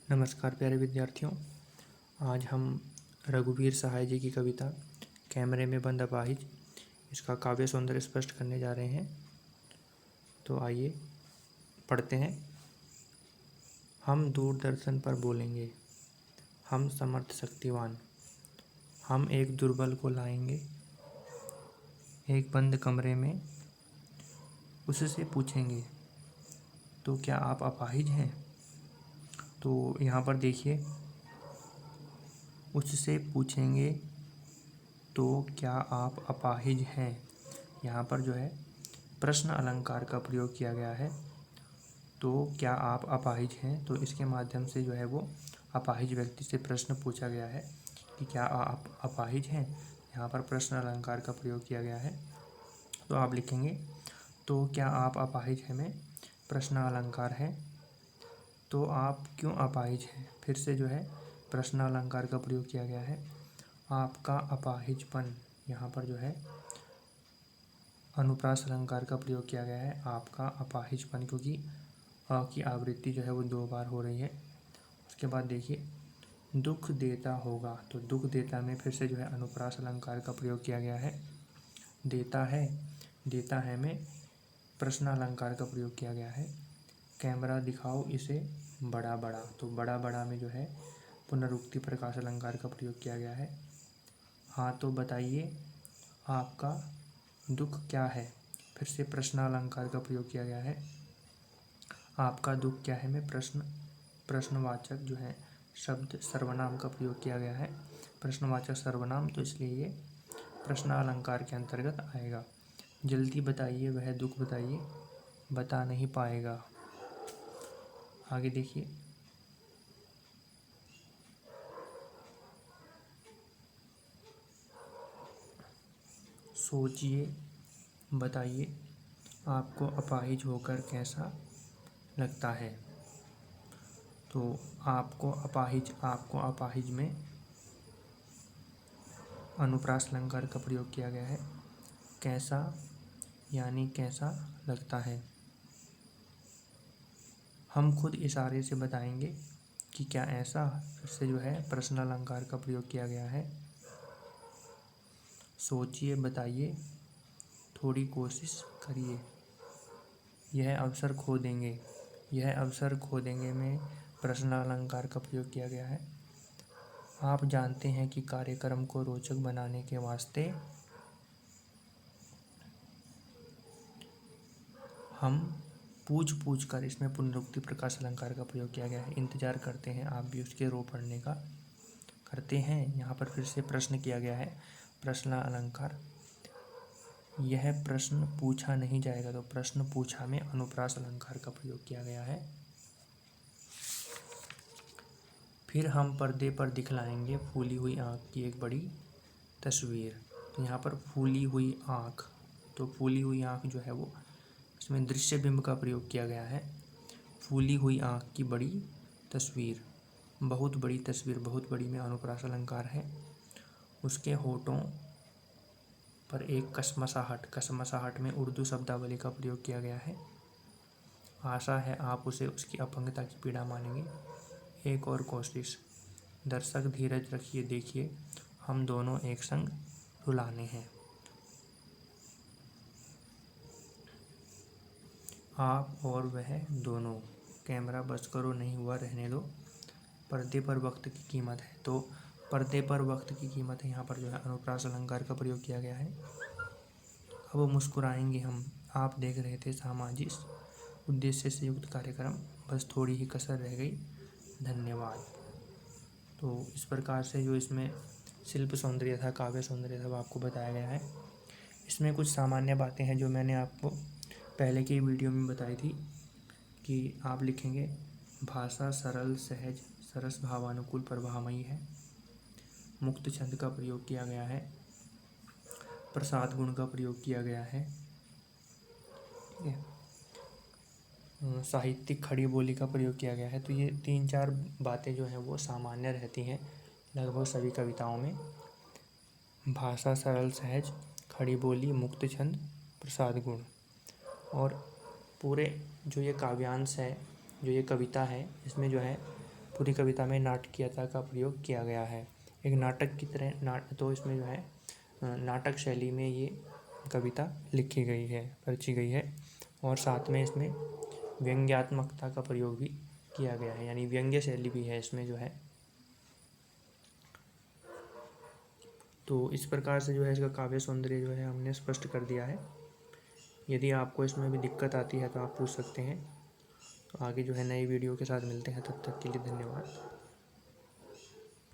नमस्कार प्यारे विद्यार्थियों। आज हम रघुवीर सहाय जी की कविता कैमरे में बंद अपाहिज इसका काव्य सौंदर्य स्पष्ट करने जा रहे हैं। तो आइए पढ़ते हैं। हम दूरदर्शन पर बोलेंगे, हम समर्थ शक्तिवान, हम एक दुर्बल को लाएंगे एक बंद कमरे में, उससे पूछेंगे तो क्या आप अपाहिज हैं। तो यहाँ पर देखिए, उससे पूछेंगे तो क्या आप अपाहिज हैं। यहाँ पर जो है प्रश्न अलंकार का प्रयोग किया गया है। तो क्या आप अपाहिज हैं, तो इसके माध्यम से जो है वो अपाहिज व्यक्ति से प्रश्न पूछा गया है कि क्या आप अपाहिज हैं। यहाँ पर प्रश्न अलंकार का प्रयोग किया गया है। तो आप लिखेंगे तो क्या आप अपाहिज हैं में प्रश्न अलंकार है, तो आप क्यों अपाहिज हैं। फिर से जो है प्रश्न अलंकार का प्रयोग किया गया है। आपका अपाहिजपन, यहाँ पर जो है अनुप्रास अलंकार का प्रयोग किया गया है। आपका अपाहिजपन, क्योंकि अ की आवृत्ति जो है वो 2 बार हो रही है। उसके बाद देखिए दुख देता होगा, तो दुख देता में फिर से जो है अनुप्रास अलंकार का प्रयोग किया गया है। देता है में प्रश्न अलंकार का प्रयोग किया गया है। कैमरा दिखाओ इसे बड़ा बड़ा, तो बड़ा बड़ा में जो है पुनरुक्ति प्रकाश अलंकार का प्रयोग किया गया है। हाँ तो बताइए आपका दुख क्या है, फिर से प्रश्न अलंकार का प्रयोग किया गया है। आपका दुख क्या है में प्रश्नवाचक जो है शब्द सर्वनाम का प्रयोग किया गया है। प्रश्नवाचक सर्वनाम, तो इसलिए ये प्रश्न अलंकार के अंतर्गत आएगा। जल्दी बताइए वह दुख बताइए, बता नहीं पाएगा। आगे देखिए, सोचिए बताइए आपको अपाहिज होकर कैसा लगता है। तो आपको अपाहिज में अनुप्रास अलंकार का प्रयोग किया गया है। कैसा यानी कैसा लगता है। हम खुद इशारे से बताएंगे कि क्या ऐसा, फिर से जो है प्रश्न अलंकार का प्रयोग किया गया है। सोचिए बताइए थोड़ी कोशिश करिए, यह अवसर खो देंगे में प्रश्न अलंकार का प्रयोग किया गया है। आप जानते हैं कि कार्यक्रम को रोचक बनाने के वास्ते हम पूछ कर, इसमें पुनरुक्ति प्रकाश अलंकार का प्रयोग किया गया है। इंतजार करते हैं आप भी उसके रो पढ़ने का करते हैं। यहाँ पर फिर से प्रश्न किया गया है, प्रश्न अलंकार। यह प्रश्न पूछा नहीं जाएगा, तो प्रश्न पूछा में अनुप्रास अलंकार का प्रयोग किया गया है। फिर हम पर्दे पर दिखलाएंगे फूली हुई आँख की एक बड़ी तस्वीर। तो यहाँ पर फूली हुई आँख, तो फूली हुई आँख जो है वो इसमें दृश्य बिंब का प्रयोग किया गया है। फूली हुई आँख की बड़ी तस्वीर, बहुत बड़ी तस्वीर, बहुत बड़ी में अनुप्रास अलंकार है। उसके होठों पर एक कसमसाहट में उर्दू शब्दावली का प्रयोग किया गया है। आशा है आप उसे उसकी अपंगता की पीड़ा मानेंगे। एक और कोशिश, दर्शक धीरज रखिए देखिए हम दोनों एक संग रुलाने हैं। आप और वह दोनों, कैमरा बस करो नहीं हुआ रहने दो, पर्दे पर वक्त की कीमत है। तो पर्दे पर वक्त की कीमत है, यहाँ पर जो है अनुप्रास अलंकार का प्रयोग किया गया है। अब मुस्कुराएंगे हम, आप देख रहे थे सामाजिक उद्देश्य से युक्त कार्यक्रम, बस थोड़ी ही कसर रह गई, धन्यवाद। तो इस प्रकार से जो इसमें शिल्प सौंदर्य था, काव्य सौंदर्य था, वो आपको बताया गया है। इसमें कुछ सामान्य बातें हैं जो मैंने आपको पहले की वीडियो में बताई थी कि आप लिखेंगे भाषा सरल सहज सरस भावानुकूल प्रभामयी है। मुक्त छंद का प्रयोग किया गया है। प्रसाद गुण का प्रयोग किया गया है। साहित्यिक खड़ी बोली का प्रयोग किया गया है। तो ये 3-4 बातें जो हैं वो सामान्य रहती हैं लगभग सभी कविताओं में। भाषा सरल सहज, खड़ी बोली, मुक्त छंद, प्रसाद गुण। और पूरे जो ये काव्यांश है, जो ये कविता है, इसमें जो है पूरी कविता में नाटकीयता का प्रयोग किया गया है। एक नाटक की तरह तो इसमें जो है नाटक शैली में ये कविता लिखी गई है, रची गई है। और साथ में इसमें व्यंग्यात्मकता का प्रयोग भी किया गया है, यानी व्यंग्य शैली भी है इसमें जो है। तो इस प्रकार से जो है इसका काव्य सौंदर्य जो है हमने स्पष्ट कर दिया है। यदि आपको इसमें भी दिक्कत आती है तो आप पूछ सकते हैं। तो आगे जो है नई वीडियो के साथ मिलते हैं, तब तक के लिए धन्यवाद।